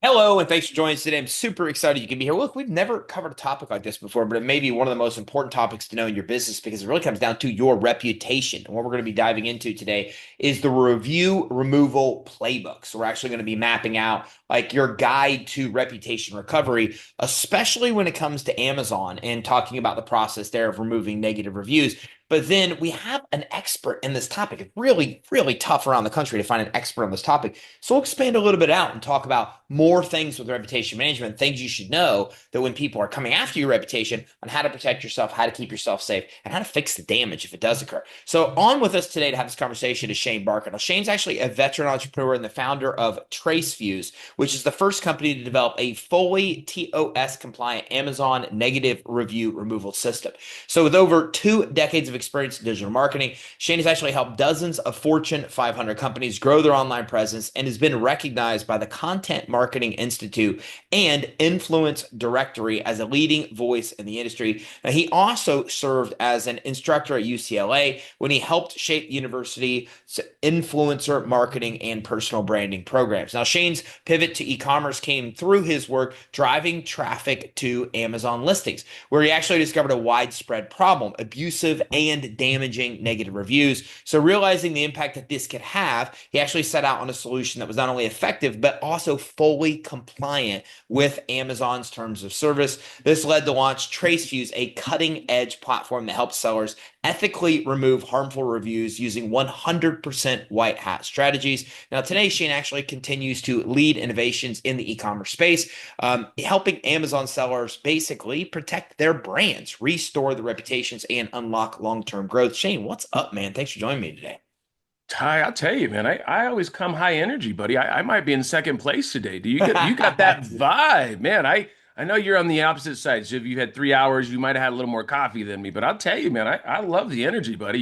Hello, and thanks for joining us today. I'm super excited you can be here. Look, we've never covered a topic like this before, but it may be one of the most important topics to know in your business because it really comes down to your reputation. And what we're going to be diving into today is the review removal playbook. So we're actually going to be mapping out like your guide to reputation recovery, especially when it comes to Amazon and talking about the process there of removing negative reviews. But then we have an expert in this topic. It's really, really tough around the country to find an expert on this topic. So we'll expand a little bit out and talk about more things with reputation management, things you should know that when people are coming after your reputation on how to protect yourself, how to keep yourself safe, and how to fix the damage if it does occur. So on with us today to have this conversation is Shane Barker. Now, Shane's actually a veteran entrepreneur and the founder of TraceFuse, which is the first company to develop a fully TOS compliant Amazon negative review removal system. So with over 2 decades of experience in digital marketing, Shane has actually helped dozens of Fortune 500 companies grow their online presence and has been recognized by the Content Marketing Institute and Influence Directory as a leading voice in the industry. Now, he also served as an instructor at UCLA when he helped shape the university's influencer marketing and personal branding programs. Now, Shane's pivot to e-commerce came through his work driving traffic to Amazon listings, where he actually discovered a widespread problem: abusive and damaging negative reviews. So, realizing the impact that this could have, he actually set out on a solution that was not only effective, but also fully compliant with Amazon's terms of service. This led to launch TraceFuse, a cutting edge platform that helps sellers ethically remove harmful reviews using 100% white hat strategies. Now, today, Shane actually continues to lead innovations in the e-commerce space, helping Amazon sellers basically protect their brands, restore the reputations, and unlock long-term growth. Shane, what's up, man? Thanks for joining me today. Ty, I'll tell you, man, I always come high energy, buddy. I might be in second place today. Do you got that vibe, man? I know you're on the opposite side. So if you had 3 hours, you might have had a little more coffee than me. But I'll tell you, man, I love the energy, buddy.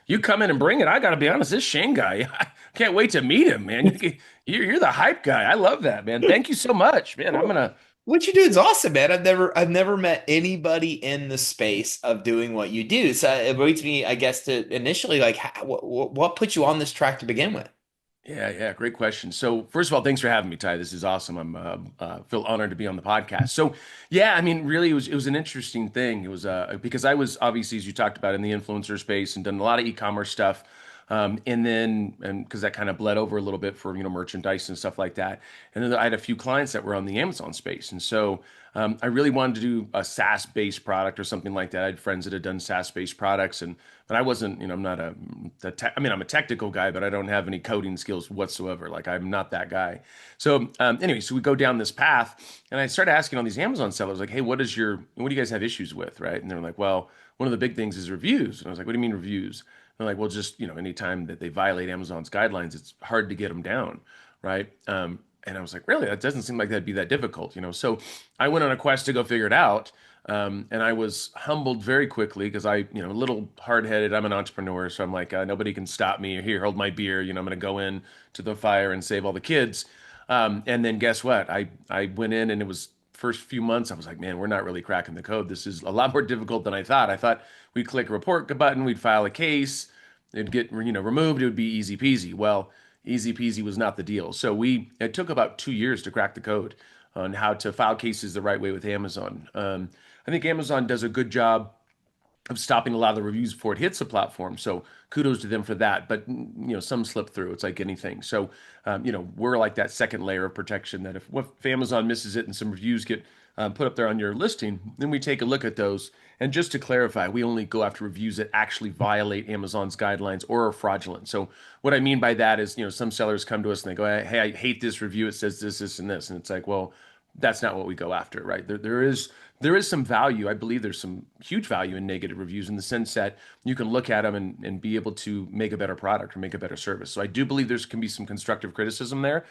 You come in and bring it. I gotta be honest, this Shane guy, I can't wait to meet him, man. You're the hype guy. I love that, man. Thank you so much, man. I'm gonna What you do is awesome, man. I've never met anybody in the space of doing what you do. So it leads me, I guess, to initially like, what put you on this track to begin with? Yeah, great question. So first of all, thanks for having me, Ty. This is awesome. I'm feel honored to be on the podcast. So yeah, I mean, really, it was an interesting thing. It was because I was obviously, as you talked about, in the influencer space and done a lot of e-commerce stuff, and because that kind of bled over a little bit for merchandise and stuff like that. And then I had a few clients that were on the Amazon space, and so I really wanted to do a SaaS-based product or something like that. I had friends that had done SaaS-based products, and but I wasn't, I'm not I mean, I'm a technical guy, but I don't have any coding skills whatsoever. Like I'm not that guy. So anyway, so we go down this path, and I started asking all these Amazon sellers, like, hey, what do you guys have issues with, right? And they're like, well, one of the big things is reviews. And I was like, what do you mean reviews? They're like, well, just anytime that they violate Amazon's guidelines, it's hard to get them down, right? And I was like, really? That doesn't seem like that'd be that difficult. So I went on a quest to go figure it out. And I was humbled very quickly because a little hard-headed. I'm an entrepreneur, so I'm like, nobody can stop me. Here, hold my beer. I'm going to go in to the fire and save all the kids. And then guess what? I went in and it was first few months. I was like, man, we're not really cracking the code. This is a lot more difficult than I thought. I thought we'd click a report button, we'd file a case, it'd get removed. It would be easy peasy. Well, easy peasy was not the deal. So it took about 2 years to crack the code on how to file cases the right way with Amazon. I think Amazon does a good job of stopping a lot of the reviews before it hits the platform. So kudos to them for that. But some slip through. It's like anything. So we're like that second layer of protection that if Amazon misses it and some reviews get put up there on your listing, then we take a look at those. And just to clarify, we only go after reviews that actually violate Amazon's guidelines or are fraudulent. So what I mean by that is, some sellers come to us and they go, hey, I hate this review. It says this, this, and this. And it's like, well, that's not what we go after, right? There is some value. I believe there's some huge value in negative reviews in the sense that you can look at them and be able to make a better product or make a better service. So I do believe there's can be some constructive criticism there.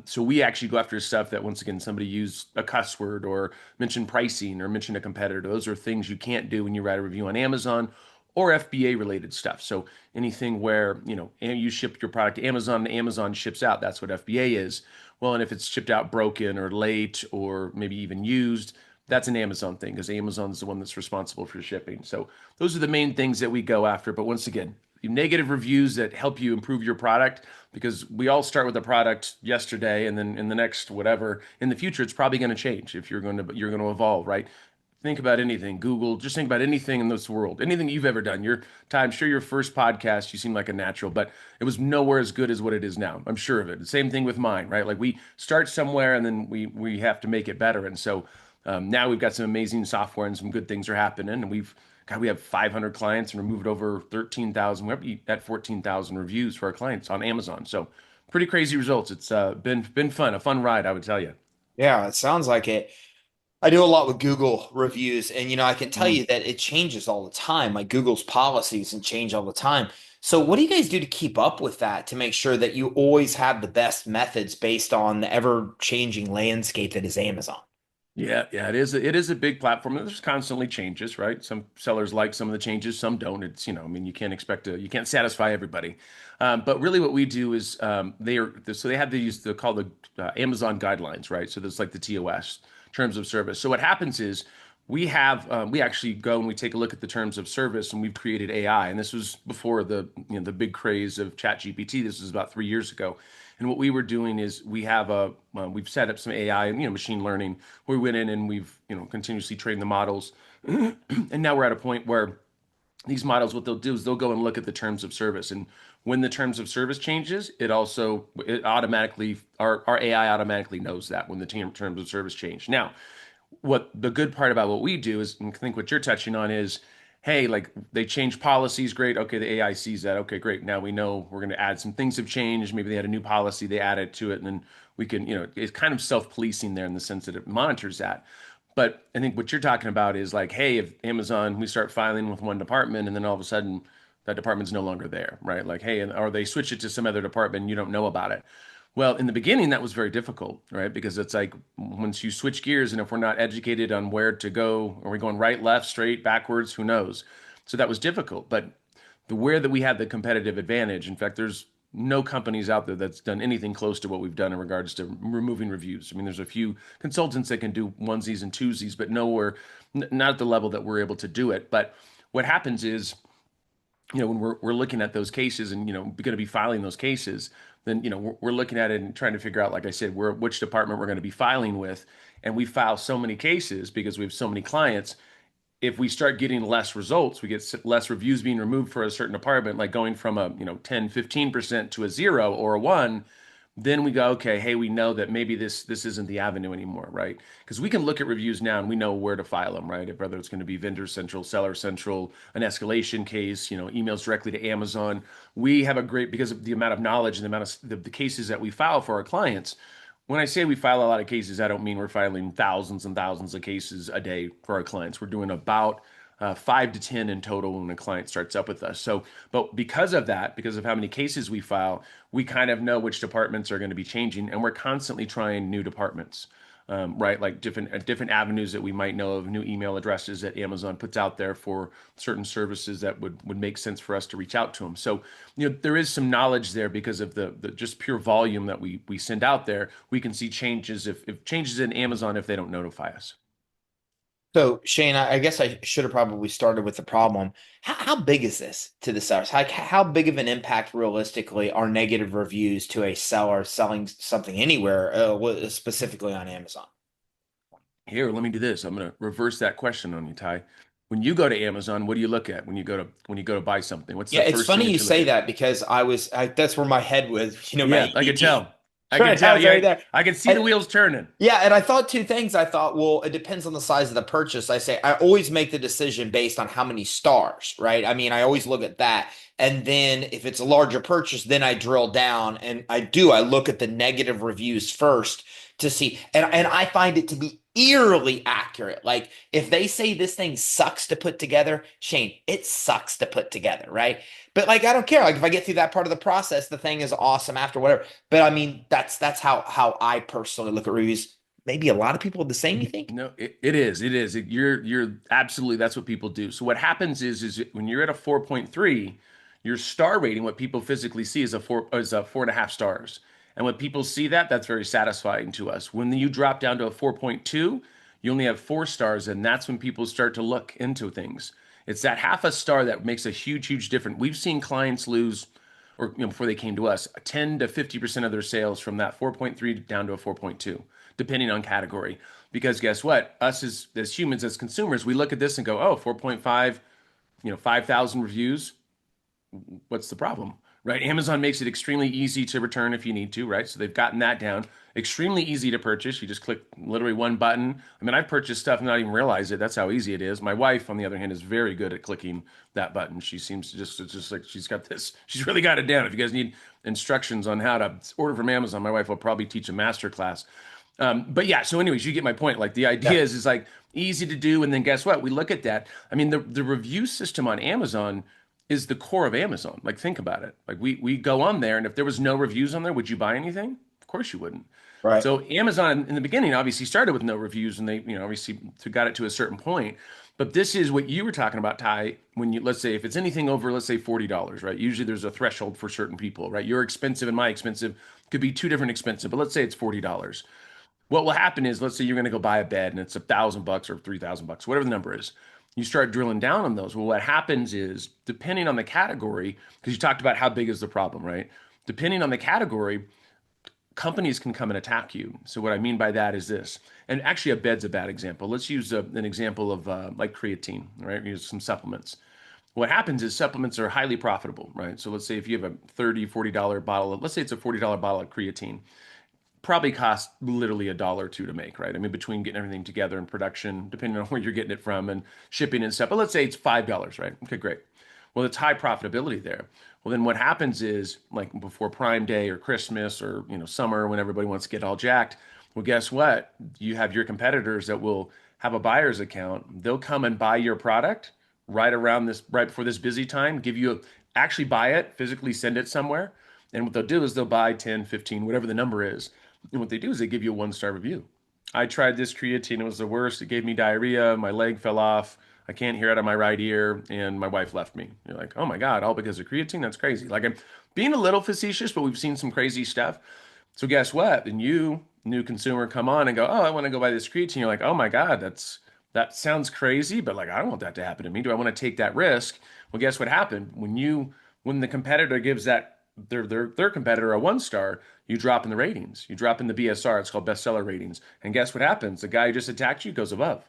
So we actually go after stuff that, once again, somebody used a cuss word or mentioned pricing or mentioned a competitor. Those are things you can't do when you write a review on Amazon or FBA related stuff. So anything where, and you ship your product to Amazon and Amazon ships out, that's what FBA is. Well, and if it's shipped out broken or late or maybe even used, that's an Amazon thing because Amazon's the one that's responsible for shipping. So those are the main things that we go after. But once again, negative reviews that help you improve your product, because we all start with a product yesterday, and then in the next whatever in the future it's probably going to change if you're going to evolve, right? Think about anything, Google, just think about anything in this world, anything you've ever done. I'm sure your first podcast, you seem like a natural, but it was nowhere as good as what it is now. I'm sure of it. The same thing with mine, right? Like we start somewhere and then we have to make it better. And so now we've got some amazing software and some good things are happening. And we have 500 clients and we moved over 13,000. We're at 14,000 reviews for our clients on Amazon. So pretty crazy results. It's been fun, a fun ride, I would tell you. Yeah, it sounds like it. I do a lot with Google reviews, and I can tell Mm. you that it changes all the time. Like Google's policies and change all the time. So, what do you guys do to keep up with that to make sure that you always have the best methods based on the ever-changing landscape that is Amazon? Yeah, yeah, it is a big platform. There's constantly changes, right? Some sellers like some of the changes, some don't. I mean, you can't satisfy everybody. But really, what we do is they have they're called the Amazon guidelines, right? So there's like the TOS, terms of service. So what happens is we actually go and we take a look at the terms of service, and we've created AI. And this was before the big craze of ChatGPT. This was about 3 years ago. And what we were doing is we've set up some AI and machine learning. We went in and we've continuously trained the models, and now we're at a point where these models, what they'll do is they'll go and look at the terms of service, and when the terms of service changes, it automatically our AI automatically knows that when the terms of service change. Now, what the good part about what we do is, and I think what you're touching on is, hey, like they change policies, great. Okay, the AI sees that. Okay, great. Now we know we're going to add some things have changed. Maybe they had a new policy, they added to it, and then we can, it's kind of self-policing there in the sense that it monitors that. But I think what you're talking about is like, hey, if Amazon, we start filing with one department and then all of a sudden that department's no longer there, right? Like, hey, or they switch it to some other department and you don't know about it. Well, in the beginning, that was very difficult, right? Because it's like once you switch gears, and if we're not educated on where to go, are we going right, left, straight, backwards? Who knows? So that was difficult. But where that we had the competitive advantage, in fact, there's no companies out there that's done anything close to what we've done in regards to removing reviews. I mean, there's a few consultants that can do onesies and twosies, but nowhere, not at the level that we're able to do it. But what happens is, when we're looking at those cases and going to be filing those cases, then we're looking at it and trying to figure out, like I said, which department we're going to be filing with, and we file so many cases because we have so many clients. If we start getting less results, we get less reviews being removed for a certain department, like going from a 10-15% to a 0 or a 1, then we go, okay, hey, we know that maybe this isn't the avenue anymore, right? Because we can look at reviews now and we know where to file them, right? Whether it's going to be vendor central, seller central, an escalation case, emails directly to Amazon. We have because of the amount of knowledge and the amount of the cases that we file for our clients. When I say we file a lot of cases, I don't mean we're filing thousands and thousands of cases a day for our clients. We're doing about 5 to 10 in total when a client starts up with us. So, but because of that, because of how many cases we file, we kind of know which departments are going to be changing, and we're constantly trying new departments. Right, like different avenues that we might know of, new email addresses that Amazon puts out there for certain services that would make sense for us to reach out to them. So, there is some knowledge there because of the just pure volume that we send out there. We can see changes if changes in Amazon if they don't notify us. So, Shane, I guess I should have probably started with the problem. How big is this to the sellers? How big of an impact realistically are negative reviews to a seller selling something anywhere, specifically on Amazon? Here, let me do this. I'm going to reverse that question on you, Ty. When you go to Amazon, what do you look at when you go to buy something? What's the Yeah, it's first thing funny you that you look say at? that because that's where my head was, my Yeah, I could ADD. tell. I could Right, I tell. was right Yeah, there. I could see the And wheels turning. yeah, and I thought two things. I thought, well, it depends on the size of the purchase. I say I always make the decision based on how many stars, right? I mean, I always look at that. And then if it's a larger purchase, then I drill down and I look at the negative reviews first to see. And I find it to be eerily accurate. Like if they say this thing sucks to put together, Shane, it sucks to put together, right? But like I don't care. Like if I get through that part of the process, the thing is awesome after whatever. But I mean, that's how I personally look at reviews. Maybe a lot of people are the same, you think? No, it is. It is. You're absolutely, that's what people do. So what happens is when you're at a 4.3, your star rating, what people physically see is a 4.5 stars. And when people see that, that's very satisfying to us. When you drop down to a 4.2, you only have 4 stars, and that's when people start to look into things. It's that half a star that makes a huge difference. We've seen clients lose, or before they came to us, 10 to 50% of their sales from that 4.3 down to a 4.2, depending on category. Because guess what? Us as humans, as consumers, we look at this and go, oh, 4.5, 5,000 reviews. What's the problem? Right? Amazon makes it extremely easy to return if you need to, right? So they've gotten that down. Extremely easy to purchase. You just click literally one button. I mean, I've purchased stuff and not even realize it. That's how easy it is. My wife, on the other hand, is very good at clicking that button. She seems to just, it's just like she's got this, she's really got it down. If you guys need instructions on how to order from Amazon, my wife will probably teach a master class. But yeah, so anyways, you get my point. Like the Yeah. idea is like easy to do. And then guess what? We look at that. I mean, the review system on Amazon is the core of Amazon. Like think about it. Like we go on there and if there was no reviews on there, would you buy anything? Of course you wouldn't. Right. So Amazon in the beginning obviously started with no reviews and they, obviously got it to a certain point. But this is what you were talking about, Ty, when you let's say if it's anything over, let's say $40, right? Usually there's a threshold for certain people, right? Your expensive and my expensive could be two different expensive, but let's say it's $40. What will happen is, let's say you're going to go buy a bed and it's $1,000 or $3,000, whatever the number is. You start drilling down on those. Well, what happens is, depending on the category, because you talked about how big is the problem, right? Depending on the category, companies can come and attack you. So what I mean by that is this, and actually a bed's a bad example. Let's use an example of like creatine, right? Use some supplements. What happens is supplements are highly profitable, right? So let's say if you have a $30, $40 bottle let's say it's a $40 bottle of creatine, probably cost literally $1 or $2 to make, right? I mean, between getting everything together and production, depending on where you're getting it from and shipping and stuff. But let's say it's $5, right? Okay, great. Well, it's high profitability there. Well, then what happens is, like before Prime Day or Christmas or summer when everybody wants to get all jacked. Well, guess what? You have your competitors that will have a buyer's account. They'll come and buy your product right before this busy time, actually buy it, physically send it somewhere. And what they'll do is they'll buy 10, 15, whatever the number is. And what they do is they give you a 1-star review. I tried this creatine. It was the worst. It gave me diarrhea. My leg fell off. I can't hear out of my right ear. And my wife left me. You're like, oh my God, all because of creatine? That's crazy. Like I'm being a little facetious, but we've seen some crazy stuff. So guess what? And you, new consumer, come on and go, oh, I want to go buy this creatine. You're like, oh my God, that sounds crazy, but like I don't want that to happen to me. Do I want to take that risk? Well, guess what happened? When the competitor gives their competitor a 1-star, you drop in the ratings. You drop in the BSR. It's called bestseller ratings. And guess what happens? The guy who just attacked you goes above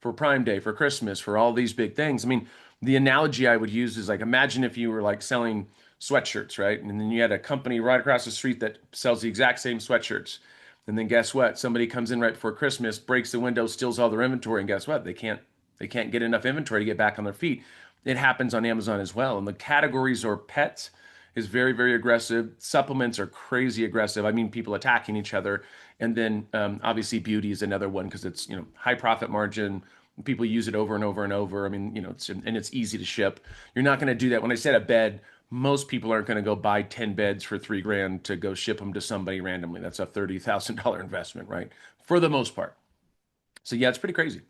for Prime Day, for Christmas, for all these big things. I mean, the analogy I would use is like imagine if you were like selling sweatshirts, right? And then you had a company right across the street that sells the exact same sweatshirts. And then guess what? Somebody comes in right before Christmas, breaks the window, steals all their inventory, and guess what? They can't get enough inventory to get back on their feet. It happens on Amazon as well. And the categories are pets is very aggressive. Supplements are crazy aggressive. I mean, people attacking each other. And then obviously beauty is another one because it's high profit margin. People use it over and over and over. I mean, it's easy to ship. You're not going to do that. When I said a bed, most people aren't going to go buy 10 beds for $3,000 to go ship them to somebody randomly. That's a $30,000 investment, right? For the most part. So yeah, it's pretty crazy.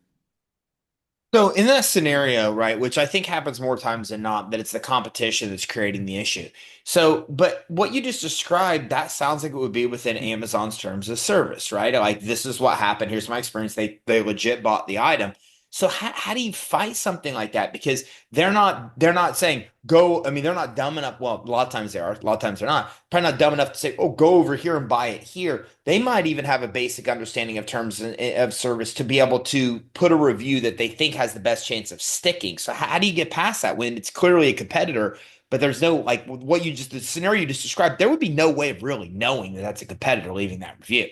So in that scenario, right, which I think happens more times than not, that it's the competition that's creating the issue. So, but what you just described, that sounds like it would be within Amazon's terms of service, right? Like this is what happened. Here's my experience. They legit bought the item. So how do you fight something like that? Because they're not saying go. I mean, they're not dumb enough. Well, a lot of times they are. A lot of times they're not. Probably not dumb enough to say, "Oh, go over here and buy it here." They might even have a basic understanding of terms of service to be able to put a review that they think has the best chance of sticking. So how do you get past that when it's clearly a competitor, but there's no like the scenario you just described, there would be no way of really knowing that that's a competitor leaving that review.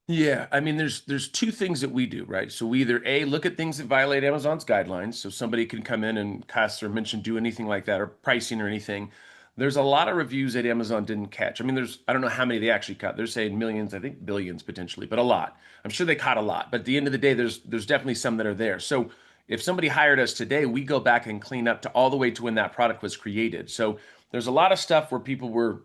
Yeah, I mean, there's two things that we do, right? So we either A, look at things that violate Amazon's guidelines, so somebody can come in and cuss or mention do anything like that or pricing or anything. There's a lot of reviews that Amazon didn't catch. I mean, I don't know how many they actually caught. They're saying millions, I think billions potentially, but a lot. I'm sure they caught a lot. But at the end of the day, there's definitely some that are there. So if somebody hired us today, we go back and clean up to all the way to when that product was created. So there's a lot of stuff where people were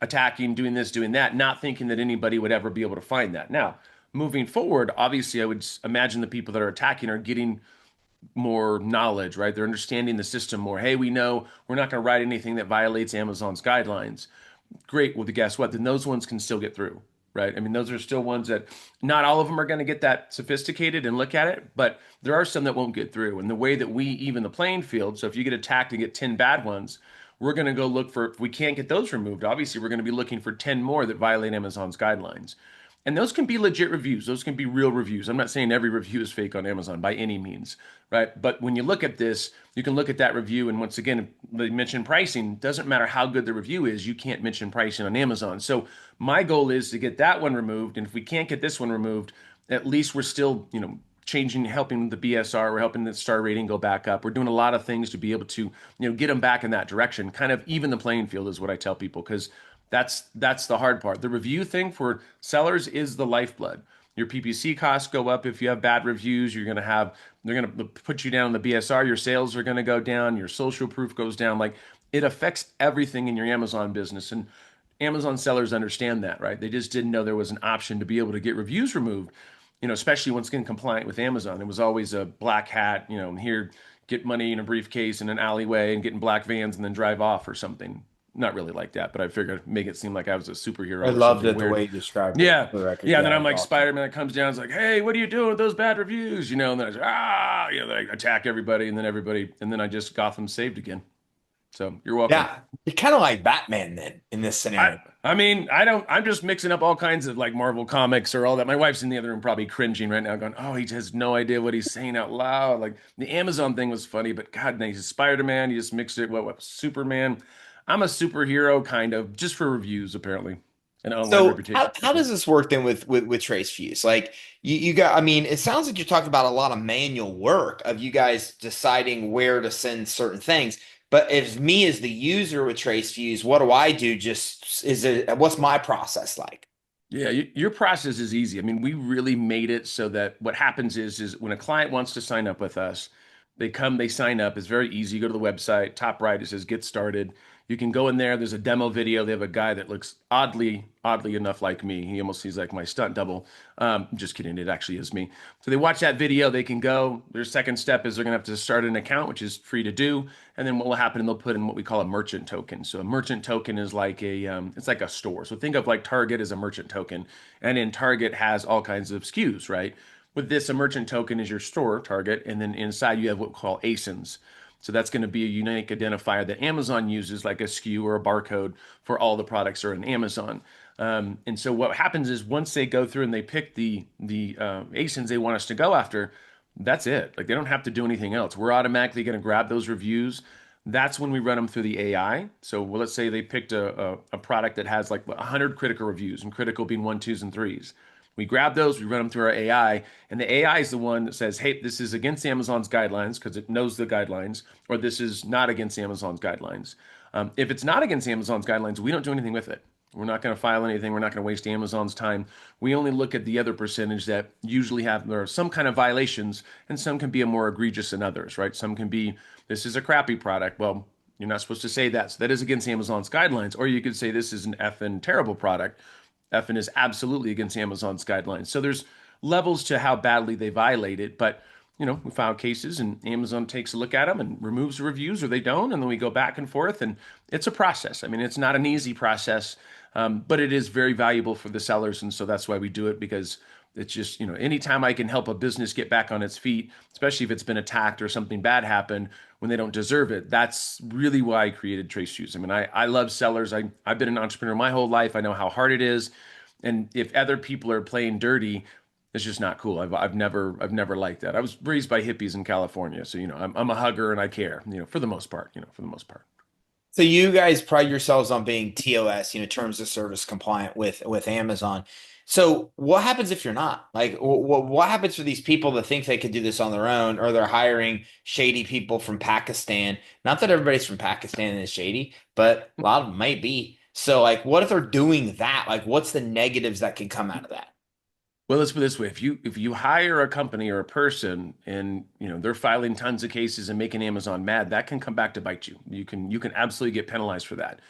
attacking, doing this, doing that, not thinking that anybody would ever be able to find that. Now, moving forward, obviously, I would imagine the people that are attacking are getting more knowledge, right? They're understanding the system more. Hey, we know we're not going to write anything that violates Amazon's guidelines. Great. Well, guess what? Then those ones can still get through, right? I mean, those are still ones that not all of them are going to get that sophisticated and look at it, but there are some that won't get through. And the way that we even the playing field, so if you get attacked and get 10 bad ones, we're going to go look for, if we can't get those removed, obviously we're going to be looking for 10 more that violate Amazon's guidelines. And those can be legit reviews. Those can be real reviews. I'm not saying every review is fake on Amazon by any means, right? But when you look at this, you can look at that review. And once again, they mention pricing. Doesn't matter how good the review is, you can't mention pricing on Amazon. So my goal is to get that one removed. And if we can't get this one removed, at least we're still, changing, helping the BSR, we're helping the star rating go back up. We're doing a lot of things to be able to, get them back in that direction. Kind of even the playing field is what I tell people because that's the hard part. The review thing for sellers is the lifeblood. Your PPC costs go up if you have bad reviews. They're going to put you down in the BSR. Your sales are going to go down. Your social proof goes down. Like it affects everything in your Amazon business. And Amazon sellers understand that, right? They just didn't know there was an option to be able to get reviews removed, especially once getting compliant with Amazon. It was always a black hat, here, get money in a briefcase in an alleyway and get in black vans and then drive off or something. Not really like that, but I figured I'd make it seem like I was a I superhero or loved something it the weird. way you described it Yeah. for the record. Yeah. And then Yeah, I'm it's like awesome. Spider-Man that comes down. It's like, hey, what are you doing with those bad reviews? And then I say, they attack everybody. And then I just Gotham saved again. So you're welcome. Yeah, you're kind of like Batman then in this I scenario. I mean, I'm just mixing up all kinds of like Marvel comics or all that. My wife's in the other room probably cringing right now, going, oh, he has no idea what he's saying out loud. Like the Amazon thing was funny, but God, he's Spider-Man. You just mixed it. What, Superman? I'm a superhero, kind of, just for reviews, apparently, and online So reputation. how does this work then with trace views? Like you got, I mean, it sounds like you're talking about a lot of manual work of you guys deciding where to send certain things. But as me as the user with trace views, what do I do? Just is it what's my process like? Yeah, your process is easy. I mean, we really made it so that what happens is when a client wants to sign up with us, they come, they sign up. It's very easy. You go to the website, top right, it says get started. You can go in there. There's a demo video. They have a guy that looks oddly enough like me. He's like my stunt double. Just kidding. It actually is me. So they watch that video. They can go. Their second step is they're gonna have to start an account, which is free to do. And then what will happen? They'll put in what we call a merchant token. So a merchant token is like it's like a store. So think of like Target as a merchant token, and in Target has all kinds of SKUs, right? With this, a merchant token is your store, Target, and then inside you have what we call ASINs. So that's going to be a unique identifier that Amazon uses, like a SKU or a barcode for all the products that are in Amazon. And so what happens is once they go through and they pick the ASINs they want us to go after, that's it. Like they don't have to do anything else. We're automatically going to grab those reviews. That's when we run them through the AI. So let's say they picked a product that has like 100 critical reviews, and critical being one, twos, and threes. We grab those, we run them through our AI, and the AI is the one that says, hey, this is against Amazon's guidelines because it knows the guidelines, or this is not against Amazon's guidelines. If it's not against Amazon's guidelines, we don't do anything with it. We're not going to file anything. We're not going to waste Amazon's time. We only look at the other percentage that usually have there are some kind of violations, and some can be a more egregious than others, right? Some can be this is a crappy product. Well, you're not supposed to say that. So that is against Amazon's guidelines. Or you could say this is an effing terrible product. Effing is absolutely against Amazon's guidelines. So there's levels to how badly they violate it. But, we file cases and Amazon takes a look at them and removes the reviews or they don't. And then we go back and forth. And it's a process. I mean, it's not an easy process, but it is very valuable for the sellers. And so that's why we do it because it's just, anytime I can help a business get back on its feet, especially if it's been attacked or something bad happened when they don't deserve it, that's really why I created Trace Shoes. I mean, I love sellers. I've been an entrepreneur my whole life. I know how hard it is. And if other people are playing dirty, it's just not cool. I've never liked that. I was raised by hippies in California. So, I'm a hugger and I care, for the most part, for the most part. So you guys pride yourselves on being TOS, terms of service compliant with Amazon. So what happens if you're not? Like, what happens for these people that think they could do this on their own, or they're hiring shady people from Pakistan? Not that everybody's from Pakistan is shady, but a lot of them might be. So, like, what if they're doing that? Like, what's the negatives that can come out of that? Well, let's put it this way. If you hire a company or a person and they're filing tons of cases and making Amazon mad, that can come back to bite you. You can absolutely get penalized for that.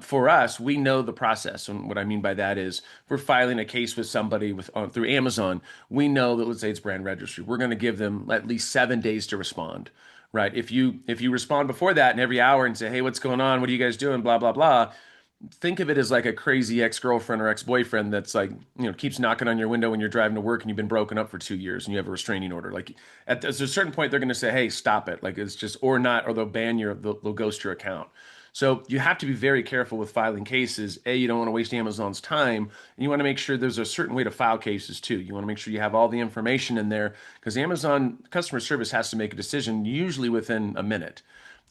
For us, we know the process, and what I mean by that is if we're filing a case with somebody through Amazon. We know that let's say it's brand registry. We're going to give them at least 7 days to respond. Right. If you respond before that and every hour and say, hey, what's going on? What are you guys doing? Blah, blah, blah. think of it as like a crazy ex-girlfriend or ex-boyfriend that's like, keeps knocking on your window when you're driving to work and you've been broken up for 2 years and you have a restraining order. Like at a certain point, they're going to say, hey, stop it. Like it's just, or not, or they'll ban they'll ghost your account. So you have to be very careful with filing cases. A, you don't want to waste Amazon's time. And you want to make sure there's a certain way to file cases too. You want to make sure you have all the information in there because Amazon customer service has to make a decision usually within a minute.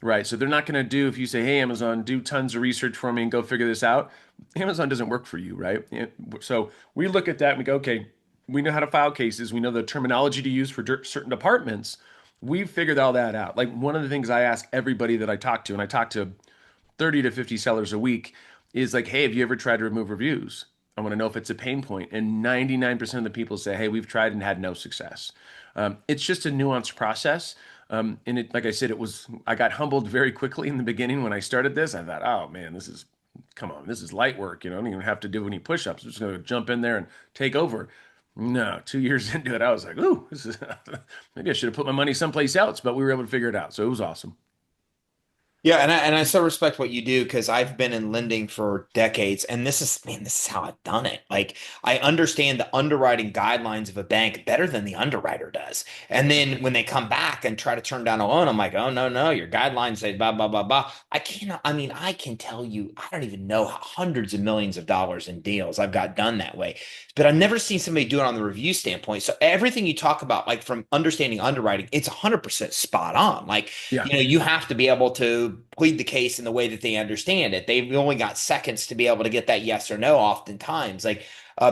Right. So they're not going to do, if you say, hey, Amazon, do tons of research for me and go figure this out. Amazon doesn't work for you, right? So we look at that and we go, okay, we know how to file cases. We know the terminology to use for certain departments. We've figured all that out. Like one of the things I ask everybody that I talk to, and I talk to 30 to 50 sellers a week, is like, hey, have you ever tried to remove reviews? I want to know if it's a pain point. And 99% of the people say, hey, we've tried and had no success. It's just a nuanced process. And it, like I said, I got humbled very quickly in the beginning when I started this. I thought, oh man, come on, this is light work. I don't even have to do any push-ups. I'm just going to jump in there and take over. No, 2 years into it, I was like, ooh, maybe I should have put my money someplace else, but we were able to figure it out. So it was awesome. Yeah, and I so respect what you do because I've been in lending for decades, and this is how I've done it. Like I understand the underwriting guidelines of a bank better than the underwriter does. And then when they come back and try to turn down a loan, I'm like, oh no, no, your guidelines say blah blah blah blah. I cannot. I mean, I can tell you, I don't even know how hundreds of millions of dollars in deals I've got done that way, but I've never seen somebody do it on the review standpoint. So everything you talk about, like from understanding underwriting, it's 100% spot on. Like Yeah. you have to be able to plead the case in the way that they understand it. They've only got seconds to be able to get that yes or no, oftentimes. Like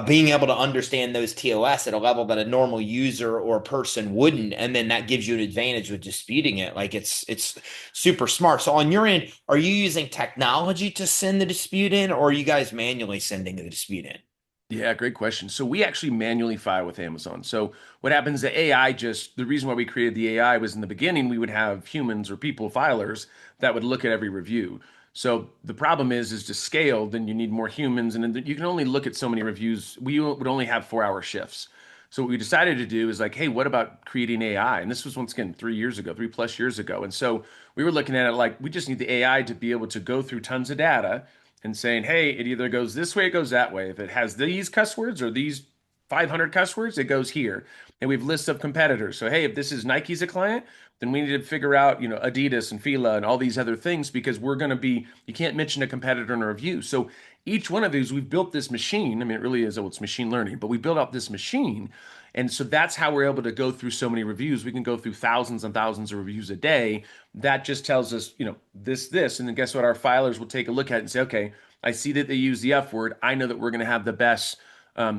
being able to understand those TOS at a level that a normal user or person wouldn't, and then that gives you an advantage with disputing it. Like it's super smart. So on your end, are you using technology to send the dispute in, or are you guys manually sending the dispute in? Yeah, great question. So we actually manually file with Amazon. So what happens, the AI just, the reason why we created the AI was in the beginning, we would have humans or people filers that would look at every review. So the problem is to scale, then you need more humans and then you can only look at so many reviews. We would only have 4 hour shifts. So what we decided to do is like, hey, what about creating AI? And this was once again 3 years ago, 3+ years ago. And so we were looking at it like we just need the AI to be able to go through tons of data and saying, hey, it either goes this way, it goes that way. If it has these cuss words or these 500 cuss words, it goes here. And we have lists of competitors. So, hey, if this is Nike's a client, then we need to figure out, Adidas and Fila and all these other things because you can't mention a competitor in a review. So each one of these, we've built this machine. I mean, it really is, it's machine learning, but we built out this machine. And so that's how we're able to go through so many reviews. We can go through thousands and thousands of reviews a day. That just tells us, this. And then guess what? Our filers will take a look at it and say, okay, I see that they use the F word. I know that we're going to have the best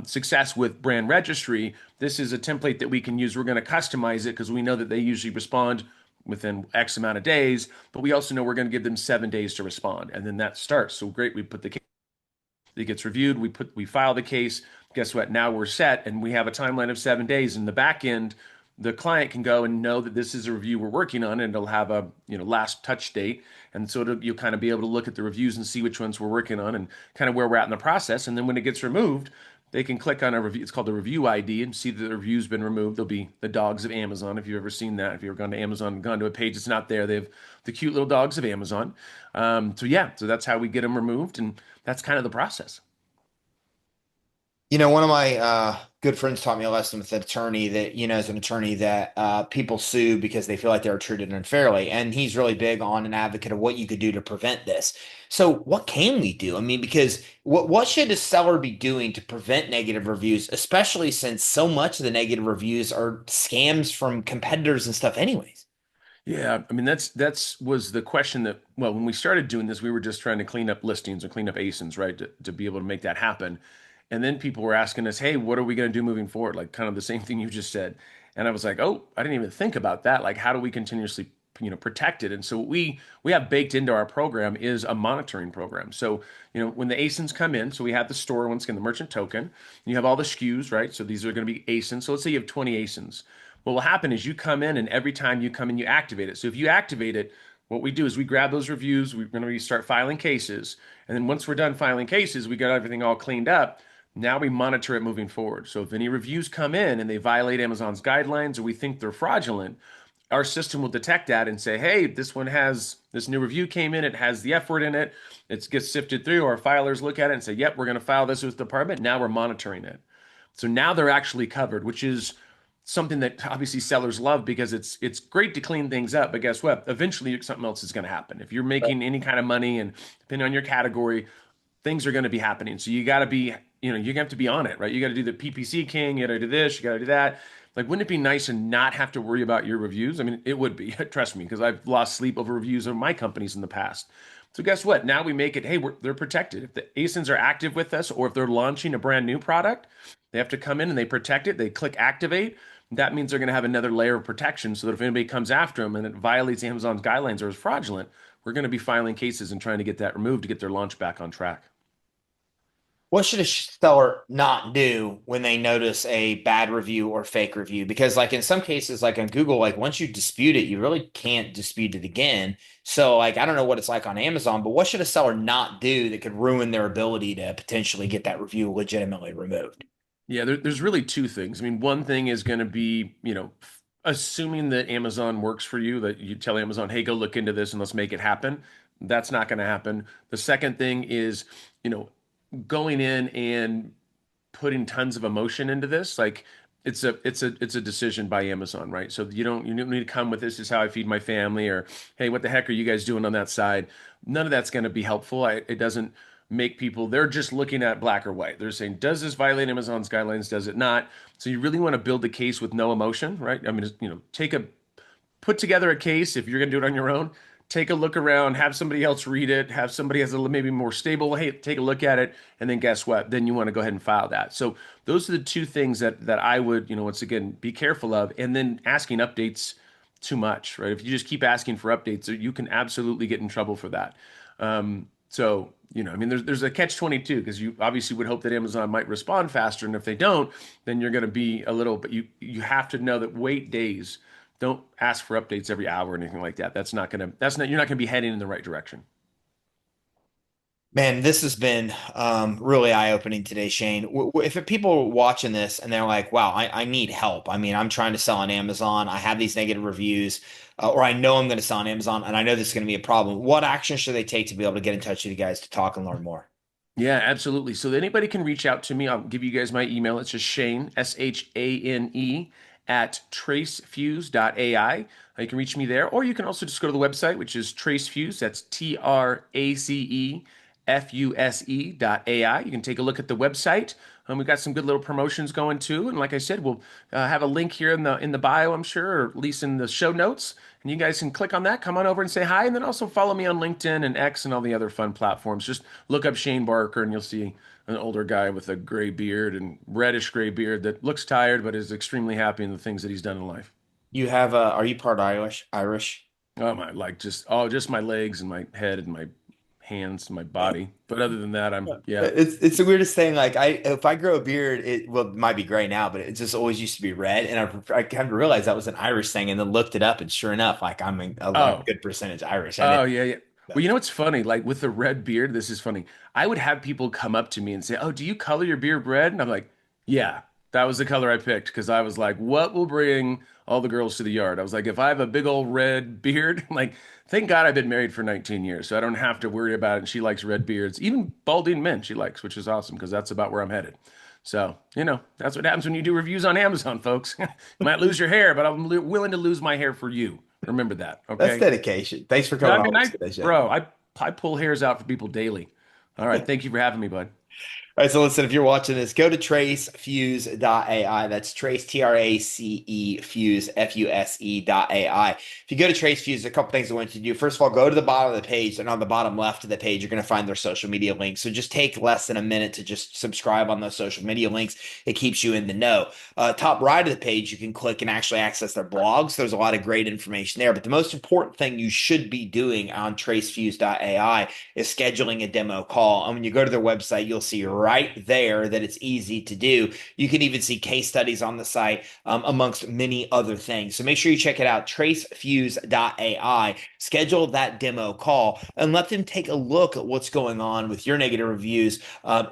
success with brand registry. This is a template that we can use. We're going to customize it because we know that they usually respond within X amount of days, but we also know we're going to give them 7 days to respond. And then that starts. So great. We put the case, it gets reviewed. We file the case. Guess what? Now we're set and we have a timeline of 7 days. In the back end, the client can go and know that this is a review we're working on and it'll have a last touch date. And so you'll kind of be able to look at the reviews and see which ones we're working on and kind of where we're at in the process. And then when it gets removed, they can click on a review. It's called the review ID and see that the review's been removed. There'll be the dogs of Amazon. If you've ever seen that, if you've ever gone to Amazon and gone to a page that's not there, they have the cute little dogs of Amazon. So that's how we get them removed. And that's kind of the process. One of my good friends taught me a lesson with an attorney that, as an attorney that people sue because they feel like they were treated unfairly. And he's really big on an advocate of what you could do to prevent this. So what can we do? I mean, because what should a seller be doing to prevent negative reviews, especially since so much of the negative reviews are scams from competitors and stuff anyways? Yeah, I mean that's was the question that well when we started doing this we were just trying to clean up listings or clean up ASINs, right, to be able to make that happen. And then people were asking us, "Hey, what are we going to do moving forward?" Like kind of the same thing you just said. And I was like, "Oh, I didn't even think about that. Like how do we continuously protect it?" And so what we have baked into our program is a monitoring program. So, when the ASINs come in, so we have the store once again, the merchant token, you have all the SKUs, right? So these are going to be ASINs. So let's say you have 20 ASINs. What will happen is you come in and every time you come in, you activate it. So if you activate it, what we do is we grab those reviews, we're going to start filing cases. And then once we're done filing cases, we got everything all cleaned up. Now we monitor it moving forward. So if any reviews come in and they violate Amazon's guidelines or we think they're fraudulent, our system will detect that and say, hey, this one has this new review came in, it has the F word in it, it gets sifted through. Our filers look at it and say, yep, we're going to file this with the department. Now we're monitoring it. So now they're actually covered, which is something that obviously sellers love because it's great to clean things up. But guess what? Eventually something else is going to happen. If you're making any kind of money and depending on your category, things are going to be happening. So you got to be, you have to be on it, right? You got to do the PPC king, you got to do this, you got to do that. Like, wouldn't it be nice to not have to worry about your reviews? I mean, it would be, trust me, because I've lost sleep over reviews of my companies in the past. So guess what? Now we make it, hey, they're protected. If the ASINs are active with us or if they're launching a brand new product, they have to come in and they protect it. They click activate. That means they're going to have another layer of protection so that if anybody comes after them and it violates Amazon's guidelines or is fraudulent, we're going to be filing cases and trying to get that removed to get their launch back on track. What should a seller not do when they notice a bad review or fake review? Because like in some cases, like on Google, like once you dispute it, you really can't dispute it again. So like I don't know what it's like on Amazon, but what should a seller not do that could ruin their ability to potentially get that review legitimately removed? Yeah, there's really two things. I mean, one thing is going to be, assuming that Amazon works for you, that you tell Amazon, hey, go look into this and let's make it happen. That's not going to happen. The second thing is, you know, going in and putting tons of emotion into this. Like it's a decision by Amazon, right? So you don't need to come with this is how I feed my family or hey, what the heck are you guys doing on that side? None of that's going to be helpful. It doesn't make people they're just looking at black or white. They're saying, does this violate Amazon's guidelines? Does it not? So you really want to build a case with no emotion, right? I mean, put together a case if you're going to do it on your own. Take a look around, have somebody else read it, have somebody has a maybe more stable, hey, take a look at it, and then guess what? Then you want to go ahead and file that. So those are the two things that I would, once again, be careful of, and then asking updates too much, right? If you just keep asking for updates, you can absolutely get in trouble for that. So, I mean, there's a catch 22 because you obviously would hope that Amazon might respond faster, and if they don't, then you're going to be a little. But you have to know that wait days. Don't ask for updates every hour or anything like that. You're not gonna be heading in the right direction. Man, this has been really eye-opening today, Shane. If people are watching this and they're like, wow, I need help. I mean, I'm trying to sell on Amazon. I have these negative reviews, or I know I'm going to sell on Amazon and I know this is going to be a problem. What action should they take to be able to get in touch with you guys to talk and learn more? Yeah, absolutely. So anybody can reach out to me. I'll give you guys my email. It's just Shane, Shane, at tracefuse.ai. You can reach me there, or you can also just go to the website, which is Tracefuse. That's TRACEFUSE.ai. You can take a look at the website. We've got some good little promotions going too, and like I said, we'll have a link here in the bio, I'm sure, or at least in the show notes, and you guys can click on that, come on over and say hi, and then also follow me on LinkedIn and X and all the other fun platforms. Just look up Shane Barker, and you'll see an older guy with a gray beard and reddish gray beard that looks tired but is extremely happy in the things that he's done in life. You have are you part Irish? Irish? Oh my, like just my legs and my head and my hands and my body. But other than that, yeah. It's the weirdest thing. Like if I grow a beard, it might be gray now, but it just always used to be red. And I kind of realized that was an Irish thing, and then looked it up, and sure enough, like I'm a Oh, good percentage Irish. I oh didn't. yeah, yeah. Well, you know what's funny? Like with the red beard, this is funny. I would have people come up to me and say, "Oh, do you color your beard red?" And I'm like, "Yeah, that was the color I picked because I was like, what will bring all the girls to the yard?" I was like, if I have a big old red beard, like, thank God I've been married for 19 years, so I don't have to worry about it. And she likes red beards, even balding men she likes, which is awesome because that's about where I'm headed. So, that's what happens when you do reviews on Amazon, folks. You might lose your hair, but I'm willing to lose my hair for you. Remember that, That's okay? dedication. Thanks for No, coming I mean, on today, Shane. bro, I pull hairs out for people daily. All right, thank you for having me, bud. All right, so listen, if you're watching this, go to tracefuse.ai. That's trace, TRACE, fuse, FUSE.ai. If you go to Tracefuse, a couple things I want you to do. First of all, go to the bottom of the page, and on the bottom left of the page, you're going to find their social media links. So just take less than a minute to just subscribe on those social media links. It keeps you in the know. Top right of the page, you can click and actually access their blogs. There's a lot of great information there. But the most important thing you should be doing on tracefuse.ai is scheduling a demo call. And when you go to their website, you'll see right there that it's easy to do. You can even see case studies on the site, amongst many other things. So make sure you check it out, tracefuse.ai. Schedule that demo call and let them take a look at what's going on with your negative reviews,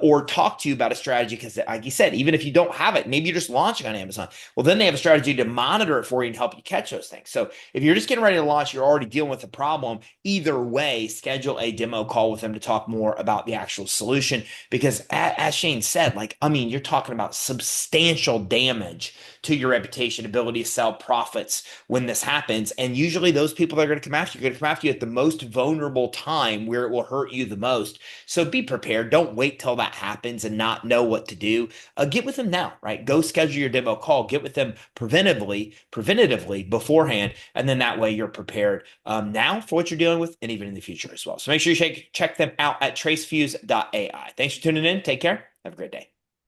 or talk to you about a strategy. Because, like you said, even if you don't have it, maybe you're just launching on Amazon. Well, then they have a strategy to monitor it for you and help you catch those things. So if you're just getting ready to launch, you're already dealing with a problem. Either way, schedule a demo call with them to talk more about the actual solution. Because as Shane said, like, I mean, you're talking about substantial damage to your reputation, ability to sell, profits when this happens. And usually those people that are going to come after you are going to come after you at the most vulnerable time where it will hurt you the most. So be prepared. Don't wait till that happens and not know what to do. Get with them now, right? Go schedule your demo call. Get with them preventatively beforehand, and then that way you're prepared, now for what you're dealing with, and even in the future as well. So make sure you check them out at tracefuse.ai. Thanks for tuning in. Take care. Have a great day.